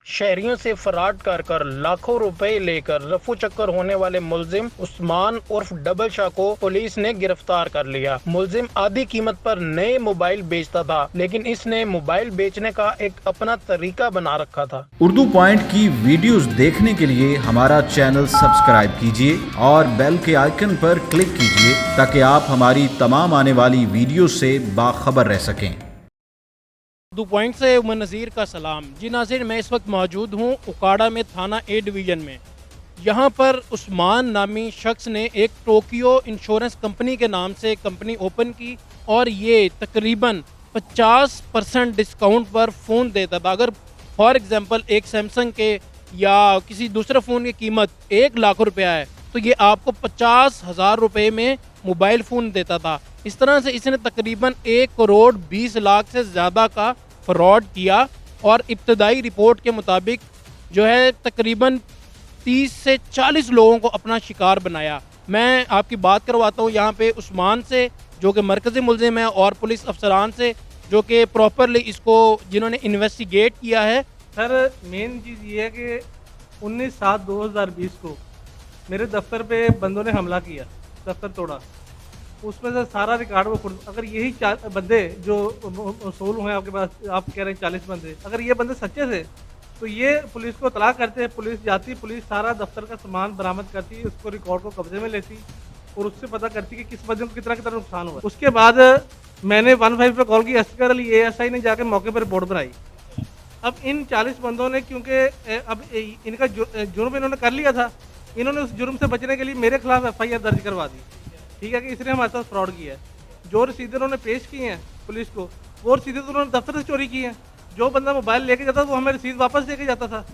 शहरियों से फराड कर लाखों रुपए लेकर रफू चक्कर होने वाले मुलजिम उस्मान उर्फ डबल शाह को पुलिस ने गिरफ्तार कर लिया। मुलजिम आधी कीमत पर नए मोबाइल बेचता था, लेकिन इसने मोबाइल बेचने का एक अपना तरीका बना रखा था। उर्दू पॉइंट की वीडियोस देखने के लिए हमारा चैनल सब्सक्राइब कीजिए और बेल के आइकन पर क्लिक कीजिए ताकि आप हमारी तमाम आने वाली वीडियो से बाखबर रह सकें। उर्दू पॉइंट से उमर नज़ीर का सलाम। जी नाज़रीन, मैं इस वक्त मौजूद हूँ उकाड़ा में, थाना ए डिवीज़न में। यहाँ पर उस्मान नामी शख्स ने एक टोक्यो इंश्योरेंस कंपनी के नाम से कंपनी ओपन की और ये तकरीबन 50% डिस्काउंट पर फ़ोन देता था। अगर फॉर एग्ज़ाम्पल एक सैमसंग के या किसी दूसरे फ़ोन की कीमत 1 लाख रुपया है तो ये आपको 50,000 रुपये में मोबाइल फ़ोन देता था। इस तरह से इसने तकरीबन 1 करोड़ 20 लाख से ज़्यादा का फ्रॉड किया और इब्तदाई रिपोर्ट के मुताबिक जो है तकरीबन 30 से 40 लोगों को अपना शिकार बनाया। मैं आपकी बात करवाता हूँ यहाँ पे उस्मान से, जो कि मरकज़ी मुलजिम है, और पुलिस अफसरान से जो कि प्रॉपरली इसको जिन्होंने इन्वेस्टिगेट किया है। सर, मेन चीज़ ये है कि 19/7/2020 को मेरे दफ्तर पे बंदों ने हमला किया, दफ्तर तोड़ा। उसमें से सारा रिकॉर्ड वो अगर यही 4 बंदे जो मौसूल हुए आपके पास, आप कह रहे हैं 40 बंदे, अगर ये बंदे सच्चे थे तो ये पुलिस को इत्तला करते, पुलिस जाती, पुलिस सारा दफ्तर का सामान बरामद करती, उसको रिकॉर्ड को कब्जे में लेती और उससे पता करती कि किस बंदे को कितना कितना नुकसान हुआ। उसके बाद मैंने 15 पे कॉल की, असगर अली ASI ने जाकर मौके पर रिपोर्ट बनाई। अब इन 40 बंदों ने, क्योंकि अब इनका जुर्म इन्होंने कर लिया था, इन्होंने उस जुर्म से बचने के लिए मेरे खिलाफ FIR दर्ज करवा दी। ठीक है कि इसने हमारे साथ फ्रॉड किया है। जो रसीदें उन्होंने पेश की हैं पुलिस को, वो रसीदें तो उन्होंने दफ्तर से चोरी की हैं। जो बंदा मोबाइल लेके जाता था वो हमें रसीद वापस लेके जाता था।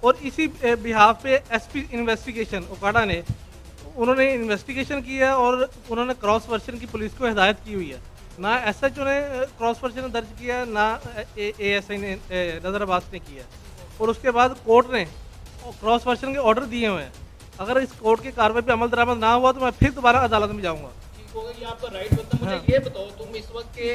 और इसी बिहाफ पे SP इन्वेस्टिगेशन उकाड़ा ने, उन्होंने इन्वेस्टिगेशन की है और उन्होंने क्रॉस वर्जन की पुलिस को हिदायत की हुई है। ना SHO ने क्रॉस वर्जन दर्ज किया, ना ASI ने नज़र अब्बास ने किया। और उसके बाद कोर्ट ने क्रॉस वर्जन के ऑर्डर दिए हुए हैं। अगर इस कोर्ट की कार्रवाई पे अमल दरामद ना हुआ तो मैं फिर दोबारा अदालत में जाऊंगा। ठीक होगा, ये आपका राइट बनता है। मुझे ये बताओ, तुम इस वक्त के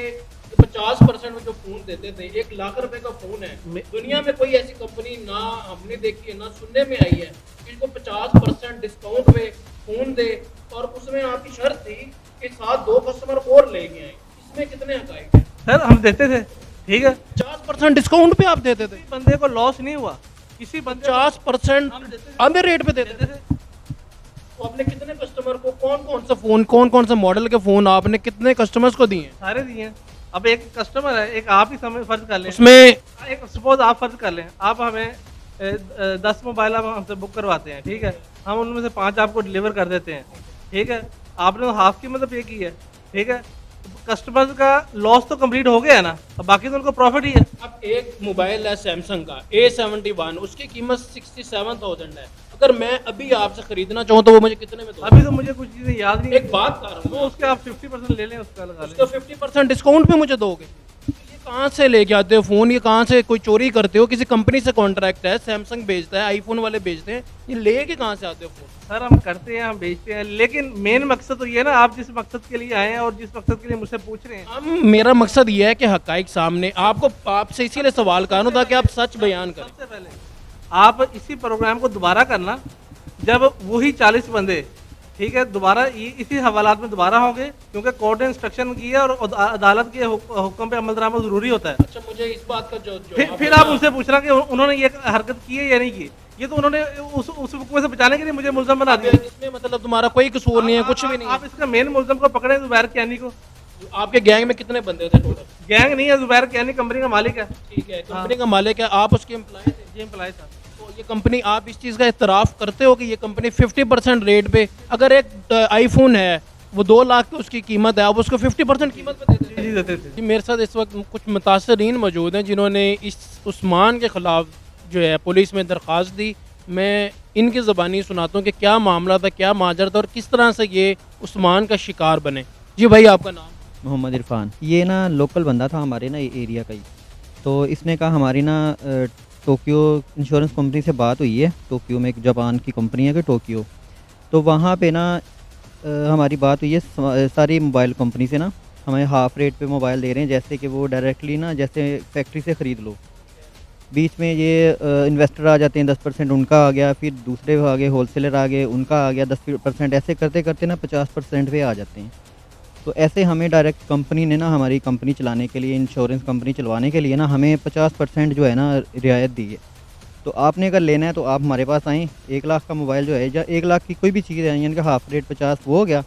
50% में जो फोन देते थे, 1 लाख रुपए का फोन है, दुनिया में कोई ऐसी कंपनी ना हमने देखी है ना सुनने में आई है इसको 50% डिस्काउंट पे फोन दे और उसमें आपकी शर्त थी कि साथ 2 कस्टमर और लेके आए। इसमें कितने हकायक है? सर, हम देते थे, ठीक है, 50% डिस्काउंट पे आप देते थे, बंदे को लॉस नहीं हुआ। किसी 50% आधे रेट पे देते थे। तो आपने कितने कस्टमर को, कौन कौन सा मॉडल के फोन आपने कितने कस्टमर्स को दिए? सारे दिए हैं। अब एक कस्टमर है, एक आप ही समय फर्ज कर लें, उसमें एक सपोज आप फर्ज कर लें, आप हमें 10 मोबाइल आप हमसे बुक करवाते हैं, ठीक है, हम उनमें से 5 आपको डिलीवर कर देते हैं, ठीक है, आपने तो हाफ कीमत पे की है, ठीक है, कस्टमर का लॉस तो कंप्लीट हो गया है ना, अब बाकी तो उनको प्रॉफिट ही है। अब एक मोबाइल है सैमसंग का A71, उसकी कीमत 67,000 है। अगर मैं अभी आपसे खरीदना चाहूँ तो वो मुझे कितने में दोगे? अभी तो मुझे कुछ चीज़ें याद नहीं। एक बात कर रहा हूँ, तो उसके आप 50% ले लें, उसका लगा लें, उसका 50% डिस्काउंट पे मुझे दोगे? ये कहाँ से लेके आते हो फ़ोन? ये कहाँ से, कोई चोरी करते हो? किसी कंपनी से कॉन्ट्रैक्ट है, सैमसंग बेचता है, आईफोन वाले बेचते हैं, ये लेके कहाँ से आते हो फ़ोन? सर, हम करते हैं, हम बेचते हैं, लेकिन मेन मकसद तो ये है ना, आप जिस मकसद के लिए आए हैं और जिस मकसद के लिए मुझसे पूछ रहे हैं। मेरा मकसद ये है कि हकाइक सामने, आपको आपसे इसीलिए सवाल कर रहा हूँ ताकि आप सच बयान करें। सबसे पहले आप इसी प्रोग्राम को दोबारा करना जब वही 40 बंदे, ठीक है, दोबारा इसी हवालात में दोबारा होंगे, क्योंकि कोर्ट ने इंस्ट्रक्शन की है और अदालत के हुक्म पे अमल दरामद जरूरी होता है। अच्छा, मुझे इस बात का जो फिर आप उनसे पूछना कि उन्होंने ये हरकत की है या नहीं की। ये तो उन्होंने उस हुक्म से बचाने के लिए मुझे मुल्ज़म बना दिया। इसमें मतलब तुम्हारा कोई कसूर नहीं है, कुछ भी नहीं है। आप इसका मेन मुल्ज़म को पकड़े, जुबैर कियानी को। आपके गैंग में कितने बंदे थे टोटल? गैंग नहीं है, जुबैर कियानी कंपनी का मालिक है। ठीक है, कंपनी का मालिक है, आप उसके एम्प्लॉय थे? जी, एम्प्लॉय था। तो ये कंपनी, आप इस चीज़ का इतराफ़ करते हो कि ये कंपनी 50% रेट पे, अगर एक आईफोन है वो 2 लाख की उसकी कीमत है, आप उसको 50% कीमत पे देते जी, देते थे। जी, मेरे साथ इस वक्त कुछ मुतासरीन मौजूद हैं जिन्होंने इस उस्मान के ख़िलाफ़ जो है पुलिस में दरख्वास्त दी। मैं इनकी ज़बानी सुनाता हूँ कि क्या मामला था, क्या माजरा था और किस तरह से ये उस्मान का शिकार बने। जी भाई, आपका नाम? मोहम्मद इरफान। ये ना लोकल बंदा था हमारे ना एरिया का ही, तो इसने कहा हमारी ना टोक्यो इंश्योरेंस कंपनी से बात हुई है, टोक्यो में एक जापान की कंपनी है कि टोक्यो, तो वहाँ पे ना हमारी बात हुई है सारी मोबाइल कंपनी से ना, हमें हाफ़ रेट पे मोबाइल दे रहे हैं, जैसे कि वो डायरेक्टली ना जैसे फैक्ट्री से ख़रीद लो। बीच में ये इन्वेस्टर आ जाते हैं, 10% उनका आ गया, फिर दूसरे आ गए, होलसेलर आ गए, उनका आ गया 10%, ऐसे करते करते ना 50% पे आ जाते हैं। तो ऐसे हमें डायरेक्ट कंपनी ने ना, हमारी कंपनी चलाने के लिए, इंश्योरेंस कंपनी चलवाने के लिए ना, हमें 50% जो है ना रियायत दी है। तो आपने अगर लेना है तो आप हमारे पास आएँ, 1 लाख का मोबाइल जो है या 1 लाख की कोई भी चीज़ है, यानी कि हाफ़ रेट 50 वो हो गया,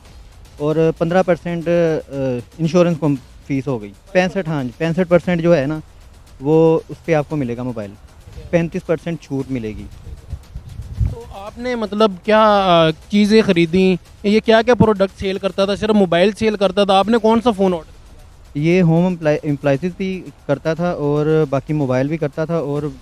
और 15% इंश्योरेंस कम फ़ीस हो गई। 65, हाँ जी, 65% जो है ना वो उस पे आपको मिलेगा मोबाइल, 35% छूट मिलेगी। तो आपने मतलब क्या चीज़ें खरीदी, ये क्या क्या प्रोडक्ट सेल करता था? सिर्फ मोबाइल सेल करता था? आपने कौन सा फ़ोन ऑर्डर? ये होम एप्लायंसेस भी करता था और बाकी मोबाइल भी करता था, और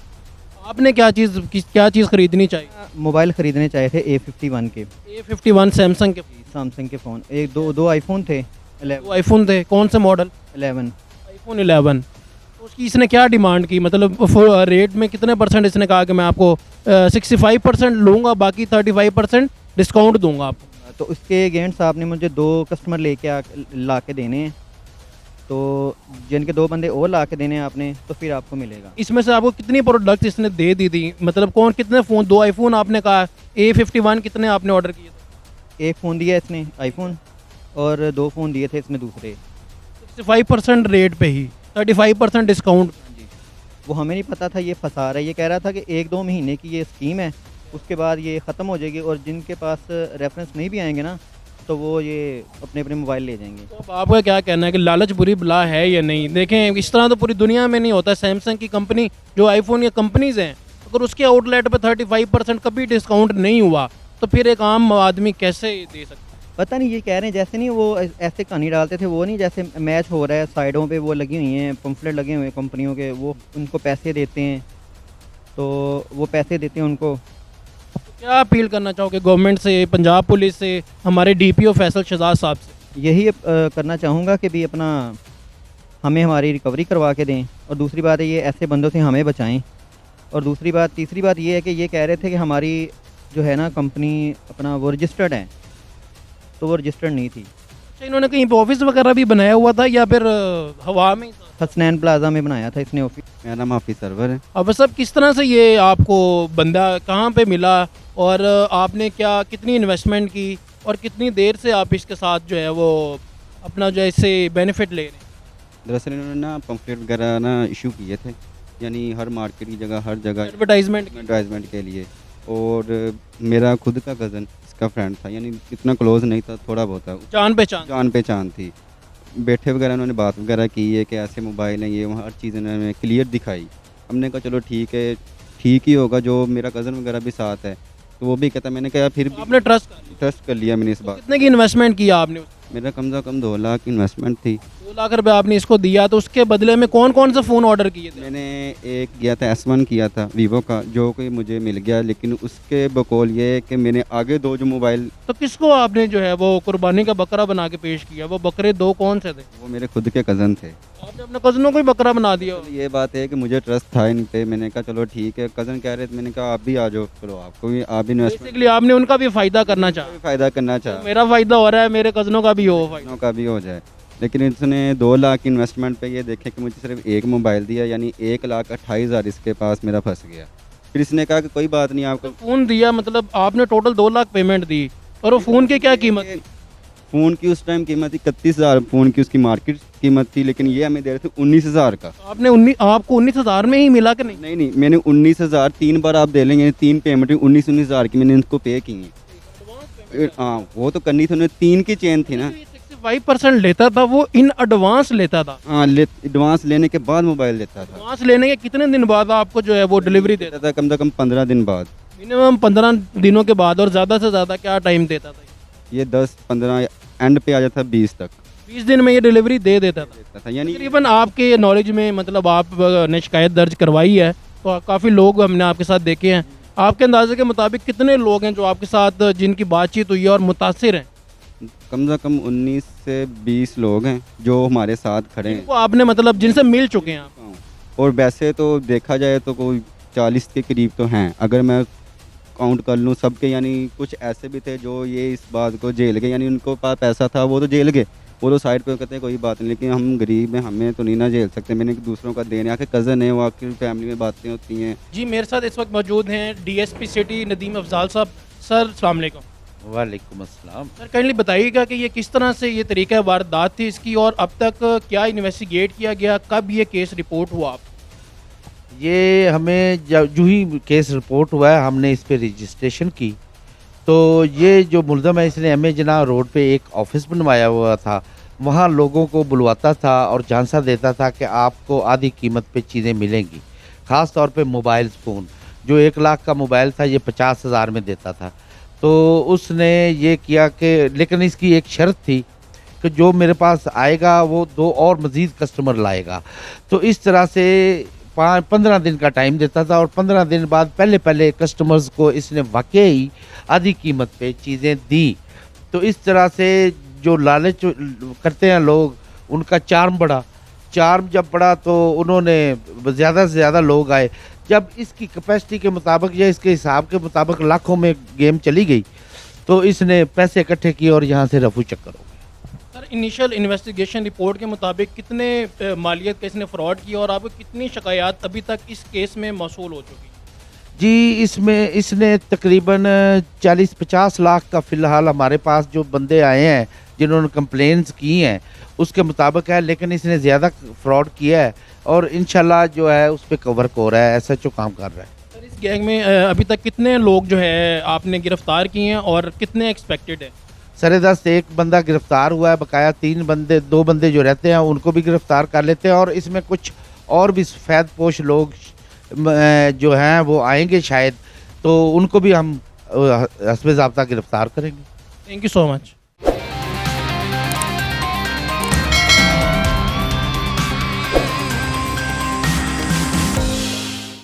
आपने क्या चीज़ खरीदनी चाहिए? मोबाइल ख़रीदने चाहिए थे A51 के, A51 सैमसंग के सैमसंग के फ़ोन, एक दो आईफ़ोन थे, दो आईफोन थे, कौन से मॉडल? 11। आईफोन 11। तो उसकी इसने क्या डिमांड की, मतलब रेट में कितने परसेंट इसने कहा कि मैं आपको 65% लूँगा, बाकी 35% डिस्काउंट दूंगा आपको? तो उसके अगेंस्ट आपने मुझे 2 कस्टमर ला के देने हैं, तो जिनके 2 बंदे और ला के देने हैं आपने, तो फिर आपको मिलेगा। इसमें से आपको कितनी प्रोडक्ट इसने दे दी थी, मतलब कौन कितने फ़ोन? 2 आईफोन आपने कहा, A51 कितने आपने ऑर्डर किए थे? 1 फ़ोन दिया इसने आईफ़ोन, और 2 फ़ोन दिए थे इसने दूसरे। 65% रेट पे ही 35% डिस्काउंट। हाँ जी। वो हमें नहीं पता था ये फंसा रहा है, ये कह रहा था कि 1-2 महीने की ये स्कीम है, उसके बाद ये ख़त्म हो जाएगी, और जिनके पास रेफरेंस नहीं भी आएँगे ना, तो वो ये अपने मोबाइल ले जाएँगे। तो अब आपका क्या कहना है कि लालच बुरी बला है या नहीं? देखें, इस तरह तो पूरी दुनिया में नहीं होता। सैमसंग की कंपनी, जो आईफोन या कंपनीज़ हैं, अगर उसके आउटलेट पे 35% कभी डिस्काउंट नहीं हुआ, तो फिर एक आम आदमी कैसे दे सकता है? पता नहीं, ये कह रहे हैं जैसे नहीं वो ऐसे कहानी डालते थे, वो नहीं जैसे मैच हो रहा है, साइडों पे वो लगी हुई हैं, पम्फलेट लगे हुए हैं कंपनियों के, वो उनको पैसे देते हैं, तो वो पैसे देते हैं उनको। तो क्या अपील करना चाहोगे गवर्नमेंट से, पंजाब पुलिस से, हमारे DPO फैसल शहजाद साहब से? यही करना चाहूँगा कि भी अपना हमें हमारी रिकवरी करवा के दें, और दूसरी बात है ये ऐसे बंदों से हमें बचाएं, और तीसरी बात ये है कि ये कह रहे थे कि हमारी जो है ना कंपनी अपना वो रजिस्टर्ड है, तो वो रजिस्टर्ड नहीं थी। अच्छा, इन्होंने कहीं पे ऑफिस वगैरह भी बनाया हुआ था या फिर हवा में ही था? हसनैन प्लाजा में बनाया था इसने ऑफिस। मेरा नाम हाफिज़ सरवर है। अब सब किस तरह से ये आपको बंदा कहाँ पे मिला, और आपने कितनी इन्वेस्टमेंट की, और कितनी देर से आप इसके साथ जो है वो अपना जो है इससे बेनिफिट ले रहे हैं? दरअसल इन्होंने ना पम्फलेट वगैरह ना इशू किए थे, यानी हर मार्केट की जगह, हर जगह एडवर्टाइजमेंट की? एडवर्टाइजमेंट के लिए। और मेरा खुद का कज़न इसका फ्रेंड था, यानी इतना क्लोज नहीं था, थोड़ा बहुत था, जान पहचान? जान पहचान थी। बैठे वगैरह उन्होंने बात वगैरह की है कि ऐसे मोबाइल हैं, ये वहाँ हर चीज़ उन्होंने क्लियर दिखाई। हमने कहा चलो ठीक है, ठीक ही होगा, जो मेरा कज़न वगैरह भी साथ है, तो वो भी कहता, मैंने कहा फिर भी आपने ट्रस्ट कर लिया? ट्रस्ट कर लिया मैंने इस तो बात। कितने की इन्वेस्टमेंट किया आपने? मेरा कम से कम 2 लाख इन्वेस्टमेंट थी। 2 लाख रुपए आपने इसको दिया, तो उसके बदले में कौन कौन से फ़ोन ऑर्डर किए थे? मैंने एक किया था S1 किया था वीवो का, जो कि मुझे मिल गया, लेकिन उसके बकौल ये है कि मैंने आगे 2 जो मोबाइल, तो किसको आपने जो है वो कुर्बानी का बकरा बना के पेश किया? वो बकरे 2 कौन से थे? वो मेरे खुद के कज़न थे। आपने अपने कज़नों को ही बकरा बना दिया? तो ये बात है कि मुझे ट्रस्ट था इन पे, मैंने कहा चलो ठीक है, कज़न कह रहे थे, मैंने कहा आप भी आ जाओ, चलो आपको भी, आप भी इन्वेस्टमेंट बेसिकली आपने उनका भी फ़ायदा करना चाहा। फ़ायदा करना चाहा, मेरा फ़ायदा हो रहा है, मेरे कज़नों का भी हो फ़ायदा। दोनों का भी हो जाए। लेकिन इसने 2 लाख इन्वेस्टमेंट पे ये देखे कि मुझे सिर्फ एक मोबाइल दिया, यानी 1,28,000 इसके पास मेरा फंस गया। फिर इसने कहा कि कोई बात नहीं, आपको फ़ोन दिया, मतलब आपने टोटल 2 लाख पेमेंट दी, और वो फ़ोन की क्या कीमत थी? फ़ोन की उस टाइम कीमत थी 31,000, फ़ोन की उसकी मार्केट कीमत थी, लेकिन ये हमें दे रहे थे 19,000 का। आपको 19,000 में ही मिला कि नहीं? नहीं, मैंने 19,000 3 बार आप दे लेंगे, 3 पेमेंट 19,000 की मैंने इनको पे की हैं। हाँ, वो तो करनी थी, उन्हें 3 की चेन थी ना। 65% लेता था वो, इन एडवांस लेता था। हाँ, एडवांस लेने के बाद मोबाइल देता था। एडवांस लेने के कितने दिन बाद आपको जो है वो डिलीवरी देता देता था कम से कम 15 दिन बाद। था? मिनिमम 15 दिनों के बाद, और ज़्यादा से ज़्यादा क्या टाइम देता था? ये 10-15 एंड पे आ जाता 20 तक 20 दिन में ये डिलीवरी दे देता था। देता था, यानी तकरीबन आपके नॉलेज में, मतलब आपने शिकायत दर्ज करवाई है, तो काफ़ी लोग हमने आपके साथ देखे हैं। आपके अंदाजे के मुताबिक कितने लोग हैं जो आपके साथ जिनकी बातचीत हुई है और मुतासिर हैं? कम से कम 19 से 20 लोग हैं जो हमारे साथ खड़े हैं। जिनको आपने मतलब जिनसे मिल चुके हैं आप? और वैसे तो देखा जाए तो कोई 40 के करीब तो हैं, अगर मैं काउंट कर लूँ सबके, यानी कुछ ऐसे भी थे जो ये इस बात को झेल गए, यानी उनको पास पैसा था वो तो झेल गए, वो लोग साइड पे कहते हैं कोई बात नहीं, लेकिन हम गरीब हैं, हमें तो नहीं ना झेल सकते। मैंने दूसरों का देने आके कज़न है, वो आखिर फैमिली में बातें होती हैं। जी मेरे साथ इस वक्त मौजूद हैं डीएसपी सिटी नदीम अफजाल साहब। सर अस्सलाम वालेकुम। वालेकुम अस्सलाम। सर काइंडली बताइएगा कि ये किस तरह से ये तरीका वारदात थी इसकी, और अब तक क्या इन्वेस्टिगेट किया गया, कब ये केस रिपोर्ट हुआ आप? ये हमें जो ही केस रिपोर्ट हुआ है हमने इस पे रजिस्ट्रेशन की। तो ये जो मुलज़म है इसने एम ए जना रोड पे एक ऑफिस बनवाया हुआ था, वहाँ लोगों को बुलवाता था और झांसा देता था कि आपको आधी कीमत पे चीज़ें मिलेंगी। ख़ास तौर पे मोबाइल फ़ोन, जो 1 लाख का मोबाइल था ये 50,000 में देता था। तो उसने ये किया कि, लेकिन इसकी एक शर्त थी कि जो मेरे पास आएगा वो 2 और मज़ीद कस्टमर लाएगा। तो इस तरह से 15 दिन का टाइम देता था और 15 दिन बाद पहले कस्टमर्स को इसने वाकई आधी कीमत पे चीज़ें दी। तो इस तरह से जो लालच करते हैं लोग, उनका चार्म बढ़ा। चार्म जब बढ़ा तो उन्होंने ज़्यादा से ज़्यादा लोग आए। जब इसकी कैपेसिटी के मुताबिक या इसके हिसाब के मुताबिक लाखों में गेम चली गई, तो इसने पैसे इकट्ठे किए और यहाँ से रफू चक्कर हो गए। सर इनिशियल इन्वेस्टिगेशन रिपोर्ट के मुताबिक कितने मालियत का इसने फ्रॉड किया और आपको कितनी शिकायत अभी तक इस केस में मौसूल हो चुकी? जी इसमें इसने तकरीबन 40-50 लाख का फ़िलहाल हमारे पास जो बंदे आए हैं जिन्होंने कंप्लेंट्स की हैं उसके मुताबिक है, लेकिन इसने ज़्यादा फ्रॉड किया है और इंशाल्लाह जो है उस पर वर्क हो रहा है, एसएचओ काम कर रहा है। सर इस गैंग में अभी तक कितने लोग जो है आपने गिरफ्तार किए हैं और कितने एक्सपेक्टेड है? सरेदस्त एक बंदा गिरफ्तार हुआ है, बकाया 2 बंदे जो रहते हैं उनको भी गिरफ्तार कर लेते हैं और इसमें कुछ और भी सफ़ेद पोश लोग जो हैं वो आएंगे शायद, तो उनको भी हम हस्बे ज़ाब्ता गिरफ्तार करेंगे। Thank you so much.